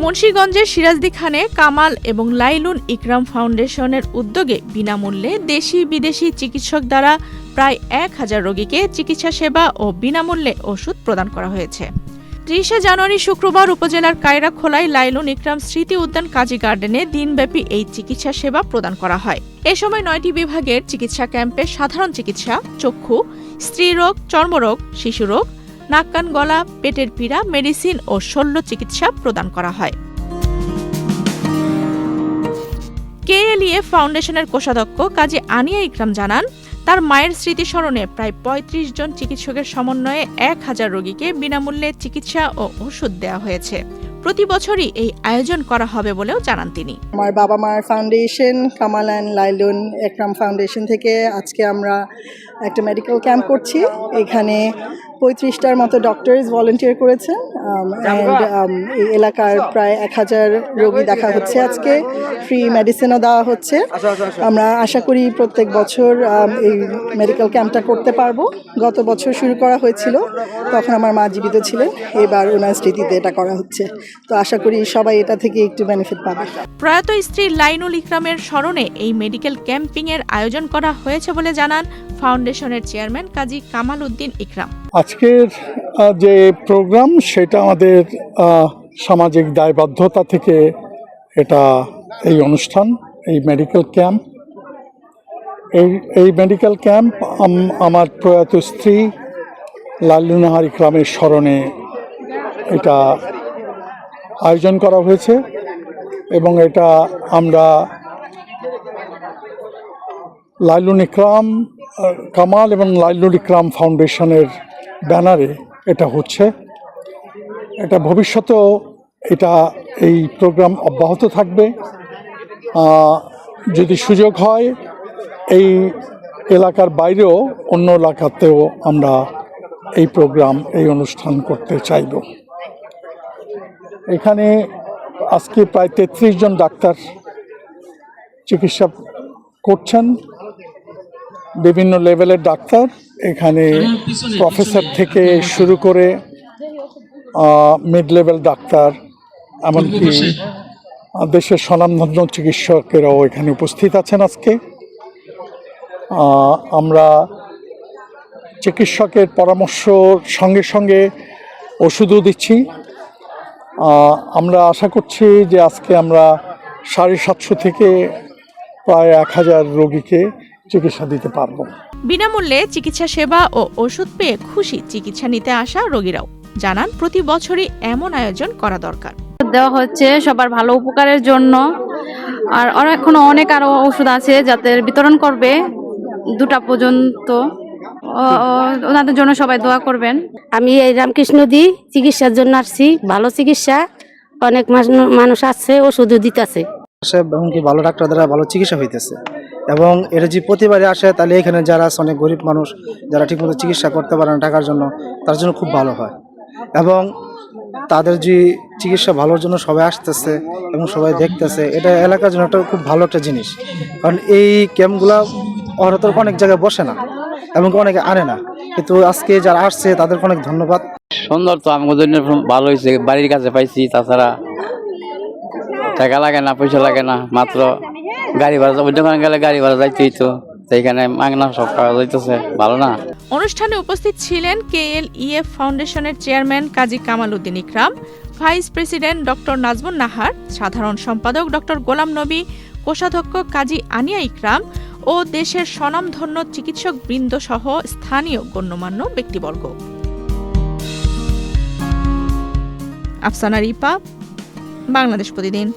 মুন্সিগঞ্জের সিরাজদি খানে কামাল এবং লাইলুন ইকরাম ফাউন্ডেশনের উদ্যোগে বিনামূল্যে দেশি বিদেশি চিকিৎসক দ্বারা প্রায় 1000 রোগীকে চিকিৎসা সেবা ও বিনামূল্যে ওষুধ প্রদান করা হয়েছে। 30 জানুয়ারি শুক্রবার উপজেলার কায়রাখোলায় লাইলুন ইকরাম স্মৃতি উদ্যান কাজী গার্ডেনে দিনব্যাপী এই চিকিৎসা সেবা প্রদান করা হয়। এ সময় 9টি বিভাগের চিকিৎসা ক্যাম্পে সাধারণ চিকিৎসা, চক্ষু, স্ত্রীরোগ, চর্মরোগ, শিশুরোগ, নাক কান গলা, পেটের পীড়া, মেডিসিন ও শল্য চিকিৎসা প্রদান করা হয়। কেএলইএফ ফাউন্ডেশনের কোষাধ্যক্ষ কাজী আনিয়া ইকরাম জানান, তার মায়ের স্মৃতিস্মরণে প্রায় 35 জন চিকিৎসকের সমন্বয়ে 1000 রোগীকে বিনামূল্যে চিকিৎসা ও ওষুধ দেওয়া হয়েছে। প্রতি বছরই এই আয়োজন করা হবে বলেও জানান তিনি। আমার বাবা মার foundation Kamal and Lailun Ikram foundation থেকে আজকে আমরা একটা মেডিকেল ক্যাম্প করছি। এখানে 35টার মতো ডক্টরস ভলান্টিয়ার করেছেন এই এলাকার প্রায় 1000 রোগী দেখা হচ্ছে। আজকে ফ্রি মেডিসিনও দেওয়া হচ্ছে। আমরা আশা করি প্রত্যেক বছর এই মেডিকেল ক্যাম্পটা করতে পারবো। গত বছর শুরু করা হয়েছিল, তখন আমার মা জীবিত ছিলেন। এবার ওনার স্মৃতিতে এটা করা হচ্ছে, তো আশা করি সবাই এটা থেকে একটু বেনিফিট পাবে। প্রয়াত স্ত্রী লাইনুল ইকরামের স্মরণে এই মেডিকেল ক্যাম্পিংয়ের আয়োজন করা হয়েছে বলে জানান ফাউন্ডেশনের চেয়ারম্যান কাজী কামাল উদ্দিন ইকরাম। আজকের যে প্রোগ্রাম সেটা আমাদের সামাজিক দায়বদ্ধতা থেকে এটা এই অনুষ্ঠান, এই মেডিকেল ক্যাম্প। এই মেডিকেল ক্যাম্প আমার প্রয়াত স্ত্রী লাইলুন ইকরামের স্মরণে এটা আয়োজন করা হয়েছে এবং এটা আমরা লাইলুন ইকরাম কামাল এবং লাইলুন ইকরাম ফাউন্ডেশনের ব্যানারে এটা হচ্ছে। এটা ভবিষ্যতেও এই প্রোগ্রাম অব্যাহত থাকবে। যদি সুযোগ হয় এই এলাকার বাইরেও অন্য এলাকাতেও আমরা এই অনুষ্ঠান করতে চাইব। এখানে আজকে প্রায় 33 জন ডাক্তার চিকিৎসা করছেন, বিভিন্ন লেভেলের ডাক্তার। এখানে প্রফেসর থেকে শুরু করে মিড লেভেল ডাক্তার, এমনকি দেশের স্বনামধন্য চিকিৎসকেরাও এখানে উপস্থিত আছেন আজকে। আমরা চিকিৎসকের পরামর্শর সঙ্গে সঙ্গে ওষুধও দিচ্ছি। আমরা আশা করছি যে আজকে আমরা 750 থেকে প্রায় 1000 রোগীকে চিকিৎসা দিতে পারবো। বিনামূল্যে চিকিৎসা সেবা ও ওষুধ পেয়ে খুশি চিকিৎসা নিতে আসা রোগীরাও জানান, প্রতি বছরই এমন আয়োজন করা দরকার। দেওয়া হচ্ছে সবার ভালো উপকারের জন্য। আর এখনো অনেক আরো ওষুধ আছে যাদের বিতরণ করবে 2টা পর্যন্ত। ওনাদের জন্য সবাই দোয়া করবেন। আমি এই রামকৃষ্ণ দি চিকিৎসার জন্য আসছি। ভালো চিকিৎসা, অনেক মানুষ আসছে, ওষুধও দিতেছে। এমনকি ভালো ডাক্তার দ্বারা ভালো চিকিৎসা হইতেছে এবং এটা যে প্রতিবারে আসে তাহলে এখানে যারা আছে অনেক গরিব মানুষ যারা ঠিকমতো চিকিৎসা করতে পারে না টাকার জন্য, তার জন্য খুব ভালো হয় এবং তাদের যে চিকিৎসা ভালোর জন্য সবাই আসতেছে এবং সবাই দেখতেছে। এটা এলাকার জন্য একটা খুব ভালো একটা জিনিস, কারণ এই ক্যাম্পগুলা হয়তো অনেক জায়গায় বসে না এবং অনেকে আনে না, কিন্তু আজকে যারা আসছে তাদেরকে অনেক ধন্যবাদ। সুন্দর তো আমাদের জন্য ভালো হয়েছে, বাড়ির কাছে পাইছি, তাছাড়া টাকা লাগে না, পয়সা লাগে না, মাত্র গাড়ি ভাড়া, ওই দোকানে গেলে গাড়ি ভাড়া যাইতেই তো, সেইখানে মাগনা সব পাওয়া যাইতেছে, ভালো না। অনুষ্ঠানে উপস্থিত ছিলেন কেএলইএফ ফাউন্ডেশনের chairman Kazi Kamal Uddin Ikram, vice president doctor Nazmun Nahar, সাধারণ সম্পাদক ডক্টর গোলাম নবী, কোষাধ্যক্ষ কাজী আনিয়া ইকরাম ও দেশের স্বনামধন্য চিকিৎসক বৃন্দ সহ স্থানীয় গণ্যমান্য ব্যক্তিবর্গ। আফসানা রিপা, বাংলাদেশ প্রতিদিন।